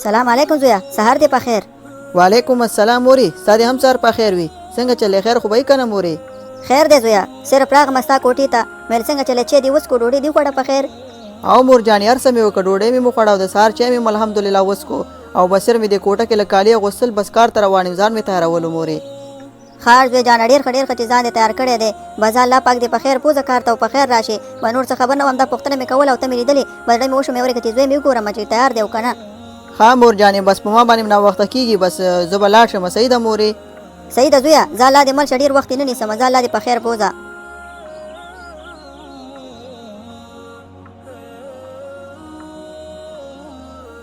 سلام علیکم زویا، سهار دې په خیر. وعلیکم السلام موري، ستا دې هم سهار په خیر وي. څنګه چلې خیر خو به یې که نه مورې؟ خیر دی زویا، صرف راغلم ستا کوټې ته، ویل څنګه چلې چای دې وڅښو، ډوډۍ دې وخوړه په خیر؟ او مور جانې هر څه مې وکړه، ډوډۍ مې وخوړه او د سهار چای مې الحمدلله وڅښو او بصیر مې دې کوټه کې له کالي اغوستل، بس کار ته روان یم، ځان مې تیارولو مورې. ښه زوی جانه، ډېر ښه چې ځان دې تیار کړی دی. بس الله پاک دې په خیر پوزه کار ته او په خیر راشي. به نور څه خبر نه وم، دا پوښتنه مې کوله او ته مې لیدلې، بس زړه مې وشو مې ورکړه چې زوی مې وګورم چې تیار دی او که نه. ها مور جانې، بس په ما باندې ناوخته کېږي، بس زه به لاړ شم. صحیح ده مورې؟ صحیح ده زویه، زه الله دې مل شه، ډېر وخت یې نه نیسم، زه الله دې په خیر پوزه.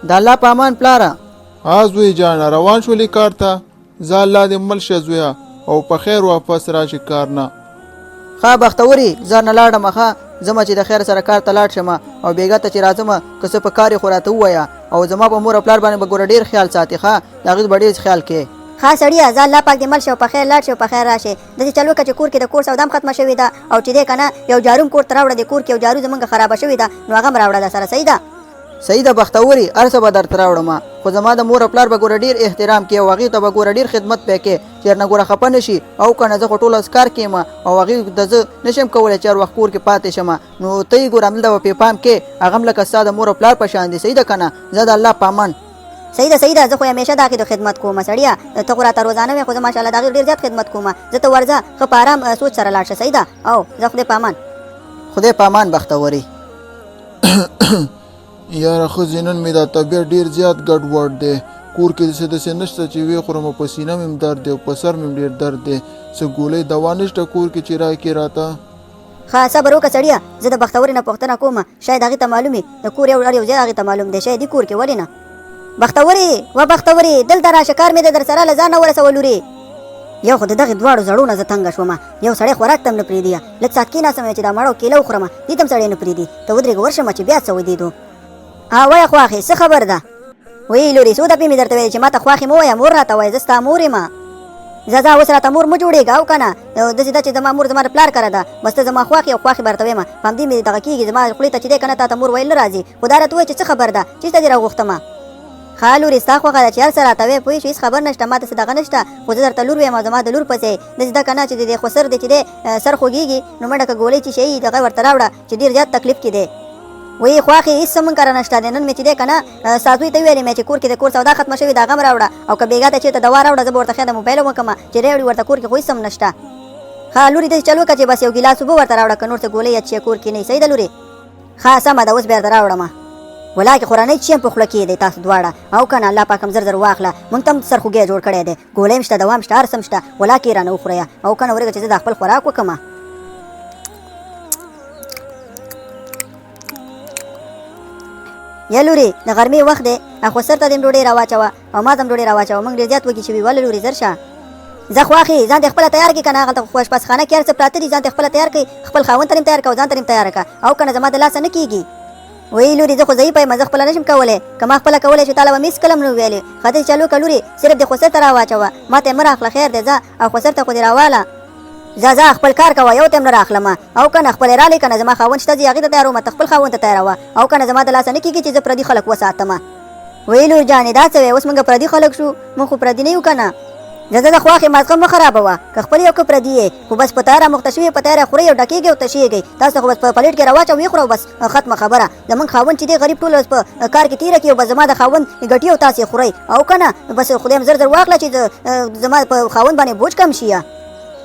د الله په امان پلاره. ها زوی جانه، روان شولې کار ته؟ زه الله دې مل شه زویه او په خیر واپس راشي کار نه. ښه بختوري، زه نه لاړم، ښه ځمه چې د خیر سره کار ته لاړ شم او بېګا ته چې راځم که څه په کار یې خو راته ووایه او زما په مور او پلار باندې به ګوره ډېر خیال ساتي. ښه د هغوی به ډېر خیال کوې. ښه سړیه، زه الله پاک دې مل شه او په خیر لاړ شي او په خیر راشي. داسې چل وکړه چې کور کې د کور سودا هم ختمه شوې ده او چې دی که نه یو جارو هم کور ته راوړه، د کور کې یو جارو زمونږ خرابه شوې ده، نو هغه هم راوړه ده سره. صحیح ده؟ صحیح ده بختوري، هر څه به درته راوړم، خو زما د مور او پلار به ګوره ډېر احترام کوې او هغوی ته به ګوره ډېر خدمت پې کوې چې نه ګوره خفه نه شي او که نه زه خو ټول کار کوم او هغوی د زه نه شم کولی چې هر وخت کور کې پاتې شم، نو ته یې ګوره همدلته به پې پام کوې، هغه هم لکه ستا د مور او پلار په شان دي. صحیح ده که نه؟ زه د الله په امان. صحیح ده صحیح ده، زه خو همیشه د هغې د خدمت کوم سړیه، ته خو راته روزانه وې خو زه ماشاءالله د هغې ډېر زیات خدمت کوم. زه ته ورځه ښه په ارام سوچ سره لاړ شه. صحیح ده؟ او زه خدای په امان. خدای په امان بختوري. یاره ښځې نن مې دا طبیعت ډېر زیات ګډوډ دی، کور کې داسې داسې نشته چې ویې خورم، په سینه مې هم درد دی او په سر مې هم ډېر درد دی، څه ګولۍ دوا نشته کور کې چې راکړې راته؟ ښه صبر وکړه سړیه، زه د بختوري نه پوښتنه کوم، شاید هغې ته معلوم وي د کور یو ځای هغې ته معلوم دی، شاید دې کور کې. ولې نه؟ بختوري و بختوري، دلته راشه، کار مې د در سره له ځان نه ورسوه لورې. یو خو د دغې دواړو زړو نه زه تنګه شومه، یو سړی خوراک ته هم نه پرېږدي، لږ ساعت کېناستم چې دا مړه او کیله وخورم، دې ته هم سړی نه پرېږدي. ته ودرېږه ورشمه چې بیا څه ودېدو. وایه خواښې څه خبر ده؟ وی لورې څو دفعې مې درته ویلې چې ما ته خواښې مه وایه، مور راته وایه، زه ستا مور یم. ځه اوس راته مور مه جوړېږه او که نه، داسې ده چې زما مور زما د پلار کره ده، بس ته زما خواښې او خواښې به درته ویمه، په همدې مې دغه کېږي، زما خولې ته چې دی که نه تا ته مور ویل نه راځي، خو دا راته ووایه چې څه خبر ده، چېرته دې راغوښتمه. ښه لورې ستا خوښه ده چې هر څه راته وایې، پوه شوې، هېڅ خبر نشته، ما ته څه دغه نشته، خو زه درته لور ویم او زما د لور پسې داسې ده که نه چې د دې خو سر دی چې دی سر خوږېږي، نو منډه که ګولۍ چې شي دغه ورته راوړه چې ډېر زیات تکلیف کې دی. وی خواښې هېڅ څه مونږ کره نشته دی، نن مې چې دی که نه ستا زوی ته ویلې مې چې کور کې د کور سودا ختمه شوې ده هغه هم راوړه، او که بېګا ته چېرته دوا راوړه زه به ورته ښه د موبایل هم وکړم چې راوړي ورته کور کې خو هېڅ هم نشته. ښه لورې داسې چل وکړه چې بس یو ګیلاس اوبه ورته راوړه، که نور څه ګولۍ یا څه کور کې نه وي. صحیح ده لورې؟ ښه سمه ده، اوس بیا درته راوړم. ولاکې خورنۍ چې هم په خوله کې دی تاسو دواړه او که نه الله پاک هم زر زر واخله، مونږ ته هم سرخوږی جوړ کړی دی، ګولۍ هم شته، دوا هم شته، هر څه هم شته، ولاکې یې رانه وخورئ او که نه ورېږه چې زه دا خپل خوراک وکړم. یا لورې د غرمې وخت دی، خو سر ته دې هم ډوډۍ راواچوه او ما ته هم ډوډۍ راواچوه، مونږ ډېر زیات وږي شوي. ولې لورې زر شه، ځه خواښې ځان دې خپله تیار کړې که نه، هغلته خو اشپزخانه کې هر څه پراته دي، ځان دې خپله تیار کړې، خپل خاوند ته دې هم تیار کړه او ځان ته دې هم تیاره کړه او که نه زما د لاسه نه کېږي. وی لورې زه خو ضعیفه یم، زه خپله نه شم کولی، که ما خپله کولی شو تاله به مې هېڅکله هم نه ویلې. ښه داسې چل وکړه لورې، صرف دې خسر ته راواچوه، ما ته یې مه راخله، خیر دی ځه، او خسر ته خو دې راواله، ځه خپل کار کوه، یو ته هم نه راخلمه او که نه خپل یې رالی، که نه زما خاوند شته ځي هغې ته تیارومه، ته خپل خاوند ته تیاروه او که نه زما د لاسه نه کېږي چې زه پردي خلک وساتمه. وی لور جانې دا څه وی، اوس موږ پردي خلک شو، موږ خو پردي نه یو که نه. ځه د خواښې مازغه مه خرابوه، که خپل یو که پردي یې، خو بس په تیاره مخته شوي، په تیاره خورئ او ډکېږئ او تشېږئ، تاسو خو بس په پلیټ کې راواچو ویې خورو بس ختمه خبره. زمونږ خاوند چې دی غریب ټول په کار کې تېره کړي او بس زما د خاوند ګټي او تاسې خورئ او که نه بس خدای هم زر زر واخله چې زما په خاوند باندې بوج کم شي.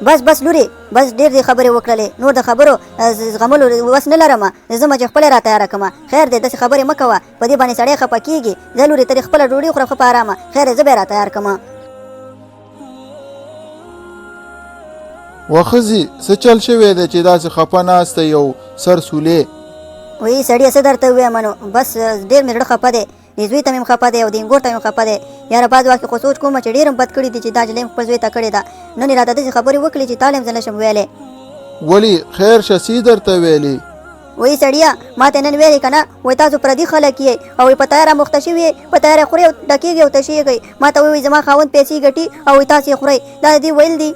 بس لورې بس ډېر دې خبرې وکړلې، نور د خبرو زغملو وس نه لرم، زه چې خپله را تیاره کړم. خیر دی داسې خبرې مه کوه، په دې باندې سړی خفه کېږي. ځه لورې ته دې خپله ډوډۍ وخوره ښه په ارامه، خیر دی زه به یې را تیار کړم. و ښځې څه چل شوی دی چې داسې خفه ناسته یو سر سولې؟ وی سړیه څه درته ووایم نو، بس ډېر مې زړه خفه دی، دې زوی ته مې هم خفه دی او دې انګور ته مې هم خفه دی. یاره بعض وخت خو سوچ کوم چې ډېر هم بد کړي دي چې دا جلۍ خپل زوی ته کړې ده، نن یې راته داسې خبرې وکړې چې تاله هم زه نه شم ویلی. ولې خیر شه څه درته ویلې؟ وی سړیه ما ته نن ویلې که نه، وایي تاسو پردي خلک یې او په تیاره مخته شوي یې، په تیاره خورئ او ډکېږئ او تشېږئ. ما ته وایي زما خاوند پیسې ګټي او وایي تاسې خورئ، دا دې ویل دي؟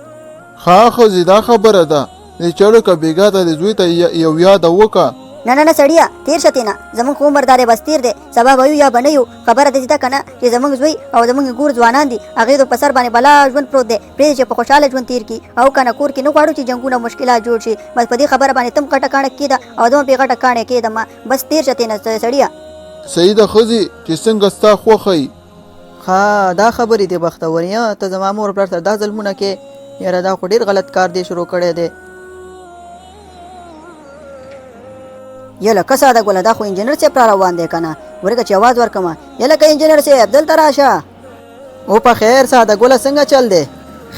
ښه ښځې دا خبره ده، دې چړو که بېګا ته دې زوی ته یو یاده وکړه نه نه نه سړیه تیر شه تېنه زموږ خو عمر دارې بس تیر دی سبا به یو یا به نه یو خبره داسې ده که نه چې زموږ زوی او زموږ ګور ځوانان دي هغې د په سر باندې بلا ژوند پروت دی پرېږدي چې په خوشحاله ژوند تیر کړي او که نه کور کې نه غواړو چې جنګونه مشکلات جوړ شي بس په دې خبره باندې تم غټه کاڼه کېده او زه هم پرې غټه کاڼې کېدم بس تیر شه تېنه سړیه صحیح ده ښځې چې څنګه ستا خوښه یي ها دا خبرې دی بختوري ته زما مور پلار سره دا ظلمونه کې یاره دا خو ډېر غلط کار دی شروع کړی دی یله که ساده ګله دا خو انجینر صاحب را روان دی که نه ورکه چې اواز ورکړم یله که انجینر صاحب دلته راشه او په خیر ساده ګله څنګه چل دی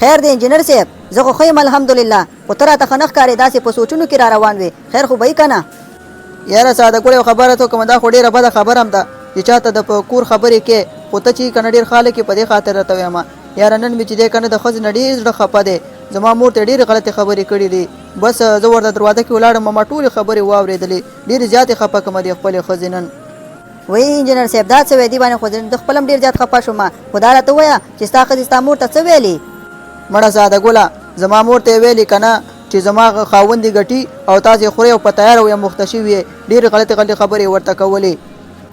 خیر دی انجینر صاحب زه خو ښه یم الحمدلله خو ته راته ښه نه ښکارې داسې په سوچونو کې را روان وې خیر خو به یې که نه یاره ساده ګله یو خبره ته کوم دا خو ډېره بده خبره هم ده چې چاته د په کور خبرې کې خو ته چې که نه ډېر خاله کې په دې خاطر راته وایم یاره نن مې چې دی که نه د ښځې نه ډېر زړه خفه دی زما مور ته ډېرې غلطې خبرې کړي دي بس زه ورته دروازه کې ولاړم ما ټولې خبرې واورېدلې ډېرې زیاتې خفه کړم دې خپلې ښځې نن وایي انجینر صاحب دا څه وی دې باندې خو د خپل هم ډېر زیات خفه شوم خو دا راته ووایه چې ستا ښځې ستا مور ته څه ویلې مړه ساده ګله زما مور ته یې ویلې که نه چې زما خاوند دې ګټي او تاسې خورئ او په تیاره وې مخته شوي یې ډېرې غلطې خبرې ورته کولې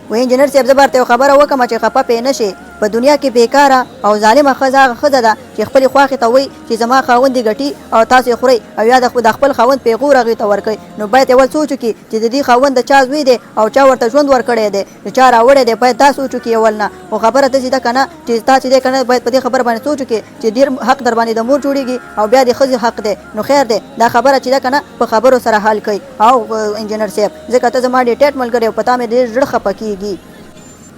وایي انجینر صاحب زه به درته یو خبره وکړم چې خفه پرې نه شې په دنیا کې بیکاره او ظالمه ښځه هغه ښځه ده چې خپلې خواښې ته وایي چې زما خاوند دې ګټي او تاسې خورئ او یا د خپل خاوند پیغور هغې ته ورکوئ نو باید اول سوچ وکړي چې د دې خاوند د چا زوی دی او چا ورته ژوند ورکړی دی نو چا راوړی دی باید دا سوچ وکړي اول نه خو خبره داسې ده که نه چې تا چې دی که نه باید په دې خبره باندې سوچ وکړي چې ډېر حق در باندې د مور جوړېږي او بیا د ښځې حق دی نو خیر دی دا خبره چې ده که نه په خبرو سره حل کوي او انجینر صاحب ځکه ته زما ډېر ټیټ ملګری او په تا مې ډېر زړه خفه کېږي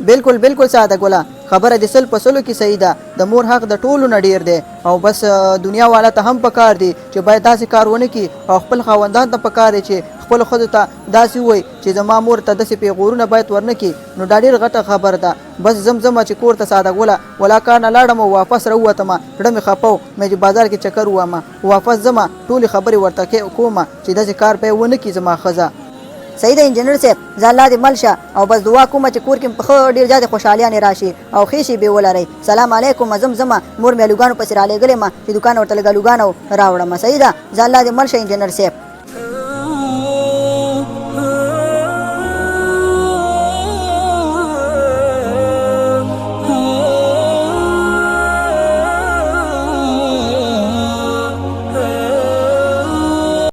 بالکل بالکل ساده ګله خبره د سل په سلو کې صحیح ده د مور حق د ټولو نه ډیر دی او بس دنیا والا ته هم پکار دی چې باید داسې کار ونه کړي او خپل خاوندان ته پکار دی چې خپل ښځو ته داسې ووایي چې زما مور ته داسې پیغورونه باید ورنه کړي نو دا ډېر غټه خبره ده بس زم چې کور ته ساده ګله ولا کار نه لاړم او واپس راووتم زړه مې خفه و مې چې بازار کې چکر ووم واپس ځم ټولې خبرې ورته کوم چې داسې کار به یې ونه کړي زما ښځه صحیح ده انجینر صاحب زه الله دې مل شه او بس دعا کومه چې کور کې په ښه ډېر زیاتې خوشحالیانې راشي او ښې شېبې ولرئ سلام علیکم زمه مور مې الوګانو پسې رالېږلې ما چې دوکان ورته لږ الوګانو راوړم صحیح ده زه الله دې مل شه انجینر صاحب